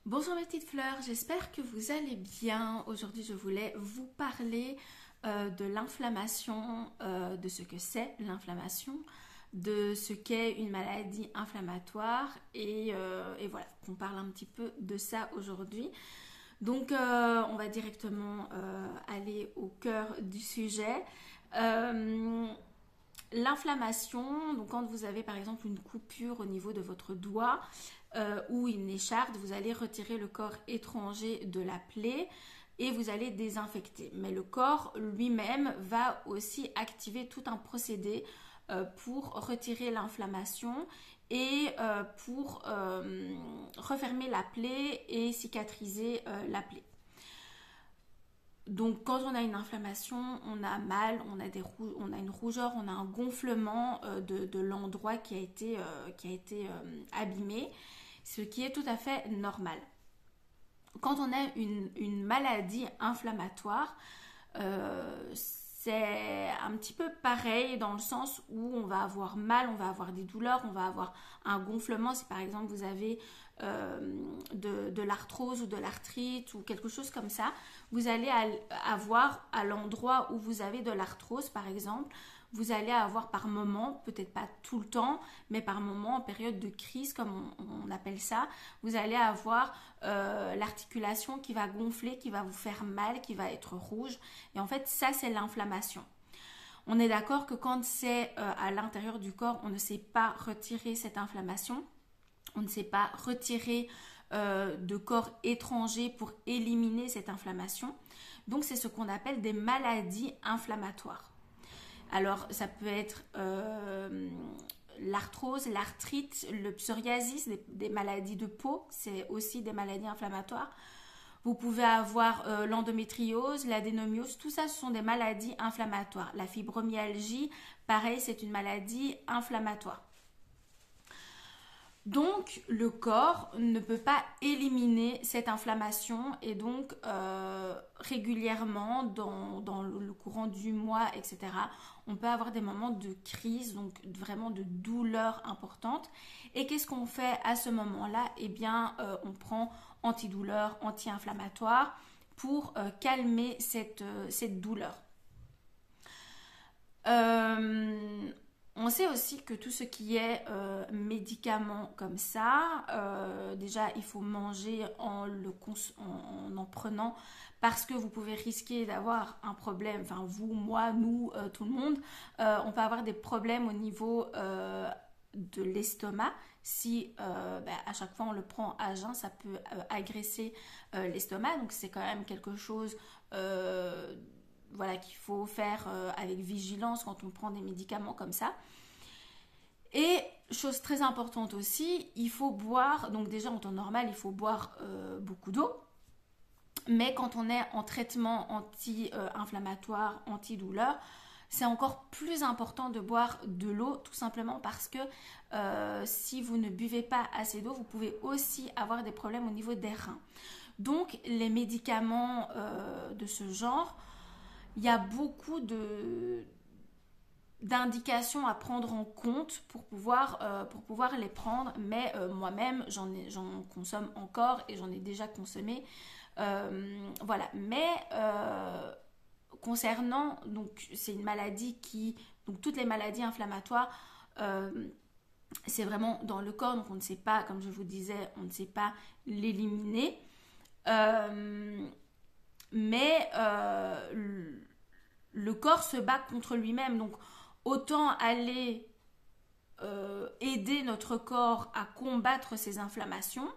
Bonjour mes petites fleurs, j'espère que vous allez bien. Aujourd'hui je voulais vous parler de l'inflammation, de ce que c'est l'inflammation, de ce qu'est une maladie inflammatoire et voilà, qu'on parle un petit peu de ça aujourd'hui. Donc on va directement aller au cœur du sujet. Euh, L'inflammation, donc quand vous avez par exemple une coupure au niveau de votre doigt ou une écharpe, vous allez retirer le corps étranger de la plaie et vous allez désinfecter. Mais le corps lui-même va aussi activer tout un procédé pour retirer l'inflammation et pour refermer la plaie et cicatriser la plaie. Donc quand on a une inflammation, on a mal, on a une rougeur, on a un gonflement de l'endroit qui a été abîmé, ce qui est tout à fait normal. Quand on a une maladie inflammatoire, c'est un petit peu pareil dans le sens où on va avoir mal, on va avoir des douleurs, on va avoir un gonflement. Si par exemple vous avez de l'arthrose ou de l'arthrite ou quelque chose comme ça, vous allez avoir à l'endroit où vous avez de l'arthrose par exemple, vous allez avoir par moment, peut-être pas tout le temps, mais par moment en période de crise comme on appelle ça, vous allez avoir l'articulation qui va gonfler, qui va vous faire mal, qui va être rouge. Et en fait, ça c'est l'inflammation. On est d'accord que quand c'est à l'intérieur du corps, on ne sait pas retirer cette inflammation, on ne sait pas retirer de corps étrangers pour éliminer cette inflammation. Donc c'est ce qu'on appelle des maladies inflammatoires. Alors ça peut être l'arthrose, l'arthrite, le psoriasis, des maladies de peau, c'est aussi des maladies inflammatoires. Vous pouvez avoir l'endométriose, l'adénomiose, tout ça ce sont des maladies inflammatoires. La fibromyalgie, pareil, c'est une maladie inflammatoire. Donc le corps ne peut pas éliminer cette inflammation et donc régulièrement dans le courant du mois, etc., on peut avoir des moments de crise, donc vraiment de douleur importante. Et qu'est-ce qu'on fait à ce moment-là? Eh bien, on prend antidouleur, anti-inflammatoire pour calmer cette douleur. On sait aussi que tout ce qui est médicaments comme ça, déjà il faut manger en prenant parce que vous pouvez risquer d'avoir un problème, enfin vous, moi, nous, tout le monde, on peut avoir des problèmes au niveau de l'estomac. Si à chaque fois on le prend à jeun, ça peut agresser l'estomac, donc c'est quand même quelque chose voilà, qu'il faut faire avec vigilance quand on prend des médicaments comme ça. Et chose très importante aussi, il faut boire, donc déjà en temps normal, il faut boire beaucoup d'eau. Mais quand on est en traitement anti-inflammatoire, antidouleur, c'est encore plus important de boire de l'eau, tout simplement parce que si vous ne buvez pas assez d'eau, vous pouvez aussi avoir des problèmes au niveau des reins. Donc les médicaments de ce genre, il y a beaucoup d'indications à prendre en compte pour pouvoir les prendre, mais moi-même j'en consomme encore et j'en ai déjà consommé. Voilà, mais concernant, donc c'est une maladie donc toutes les maladies inflammatoires, c'est vraiment dans le corps, donc on ne sait pas, comme je vous disais, on ne sait pas l'éliminer. Mais le corps se bat contre lui-même, donc autant aller aider notre corps à combattre ces inflammations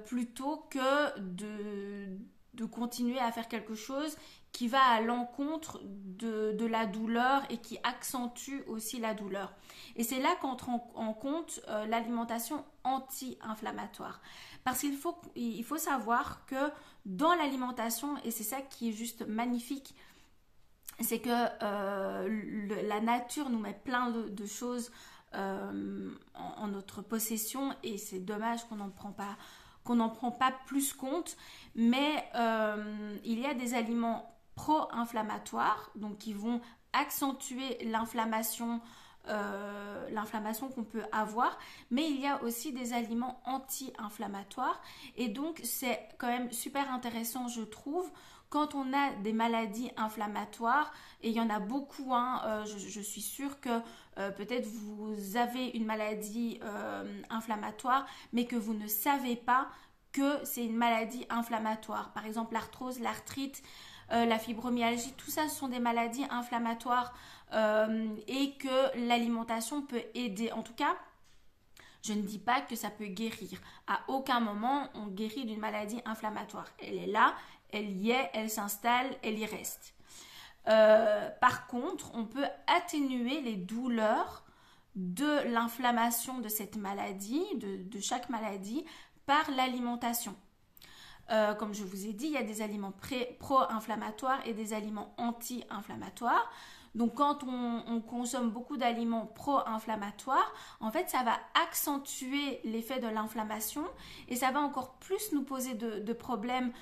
plutôt que de continuer à faire quelque chose qui va à l'encontre de la douleur et qui accentue aussi la douleur. Et c'est là qu'entre en compte l'alimentation anti-inflammatoire. Parce qu'il faut savoir que dans l'alimentation, et c'est ça qui est juste magnifique, c'est que la nature nous met plein de choses en notre possession et c'est dommage qu'on n'en prend pas plus compte, mais il y a des aliments pro-inflammatoires, donc qui vont accentuer l'inflammation l'inflammation qu'on peut avoir, mais il y a aussi des aliments anti-inflammatoires et donc c'est quand même super intéressant je trouve quand on a des maladies inflammatoires, et il y en a beaucoup, hein, je suis sûre que peut-être vous avez une maladie inflammatoire, mais que vous ne savez pas que c'est une maladie inflammatoire. Par exemple, l'arthrose, l'arthrite, la fibromyalgie, tout ça, ce sont des maladies inflammatoires et que l'alimentation peut aider. En tout cas, je ne dis pas que ça peut guérir. À aucun moment, on guérit d'une maladie inflammatoire. Elle est là, elle y est, elle s'installe, elle y reste. Par contre, on peut atténuer les douleurs de l'inflammation de cette maladie, de chaque maladie, par l'alimentation. Comme je vous ai dit, il y a des aliments pro-inflammatoires et des aliments anti-inflammatoires. Donc quand on consomme beaucoup d'aliments pro-inflammatoires, en fait ça va accentuer l'effet de l'inflammation et ça va encore plus nous poser de problèmes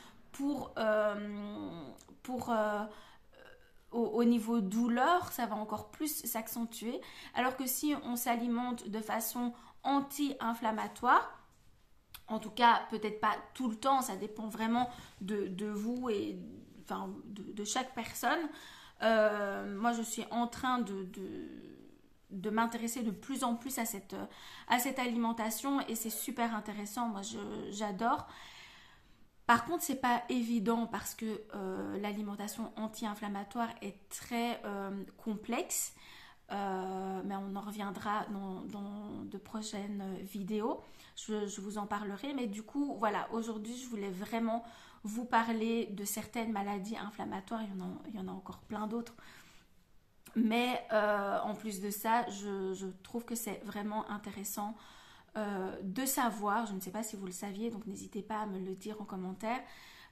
au niveau douleur, ça va encore plus s'accentuer. Alors que si on s'alimente de façon anti-inflammatoire, en tout cas peut-être pas tout le temps, ça dépend vraiment de vous et enfin, de chaque personne. Moi je suis en train de m'intéresser de plus en plus à cette alimentation et c'est super intéressant, moi j'adore. Par contre, c'est pas évident parce que l'alimentation anti-inflammatoire est très complexe, mais on en reviendra dans de prochaines vidéos. Je vous en parlerai, mais du coup, voilà, aujourd'hui, je voulais vraiment vous parler de certaines maladies inflammatoires. Il y en a encore plein d'autres. Mais en plus de ça, je trouve que c'est vraiment intéressant de savoir, je ne sais pas si vous le saviez, donc n'hésitez pas à me le dire en commentaire,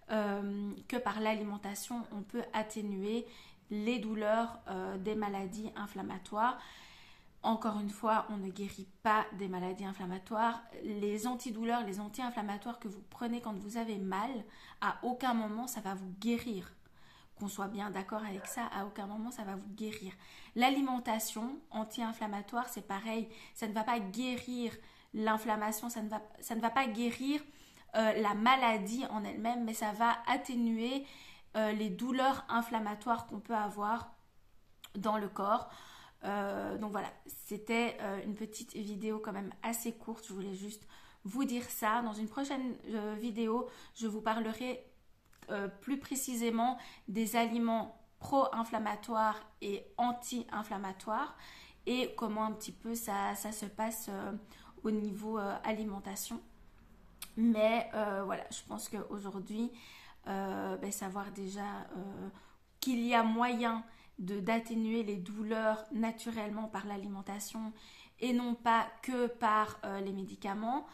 que par l'alimentation, on peut atténuer les douleurs des maladies inflammatoires. Encore une fois, on ne guérit pas des maladies inflammatoires. Les antidouleurs, les anti-inflammatoires que vous prenez quand vous avez mal, à aucun moment ça va vous guérir. Qu'on soit bien d'accord avec ça, à aucun moment ça va vous guérir. L'alimentation anti-inflammatoire, c'est pareil, ça ne va pas guérir l'inflammation, ça ne va pas guérir la maladie en elle-même, mais ça va atténuer les douleurs inflammatoires qu'on peut avoir dans le corps. Donc voilà, c'était une petite vidéo quand même assez courte, je voulais juste vous dire ça. Dans une prochaine vidéo, je vous parlerai plus précisément des aliments pro-inflammatoires et anti-inflammatoires et comment un petit peu ça se passe au niveau alimentation. Mais voilà, je pense qu'aujourd'hui, savoir déjà qu'il y a moyen d'atténuer les douleurs naturellement par l'alimentation et non pas que par les médicaments.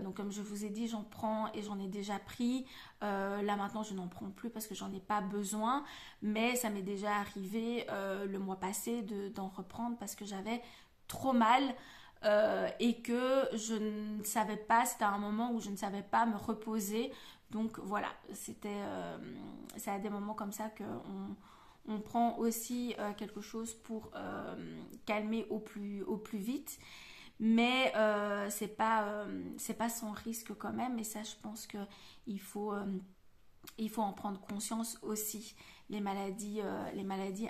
Donc comme je vous ai dit, j'en prends et j'en ai déjà pris. Là maintenant je n'en prends plus parce que j'en ai pas besoin, mais ça m'est déjà arrivé le mois passé d'en reprendre parce que j'avais trop mal et que je ne savais pas, c'était un moment où je ne savais pas me reposer. Donc voilà, c'est à des moments comme ça qu'on prend aussi quelque chose pour calmer au plus vite. Mais c'est pas sans risque quand même, et ça je pense qu'il faut en prendre conscience aussi. Les maladies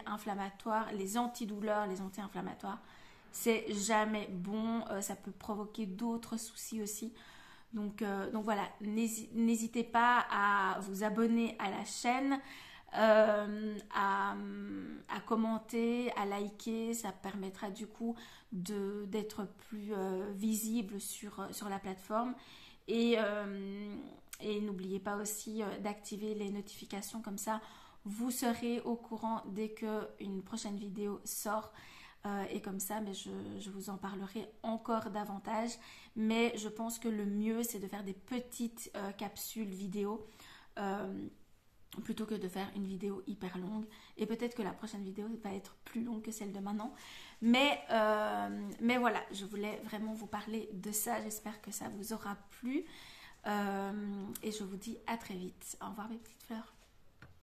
inflammatoires, les antidouleurs, les anti-inflammatoires, c'est jamais bon, ça peut provoquer d'autres soucis aussi. Donc voilà, n'hésitez pas à vous abonner à la chaîne, à commenter, à liker, ça permettra du coup d'être plus visible sur la plateforme et n'oubliez pas aussi d'activer les notifications, comme ça vous serez au courant dès qu'une prochaine vidéo sort. Et comme ça, mais je vous en parlerai encore davantage, mais je pense que le mieux c'est de faire des petites capsules vidéo plutôt que de faire une vidéo hyper longue, et peut-être que la prochaine vidéo va être plus longue que celle de maintenant, mais voilà, je voulais vraiment vous parler de ça. J'espère que ça vous aura plu et je vous dis à très vite. Au revoir mes petites fleurs.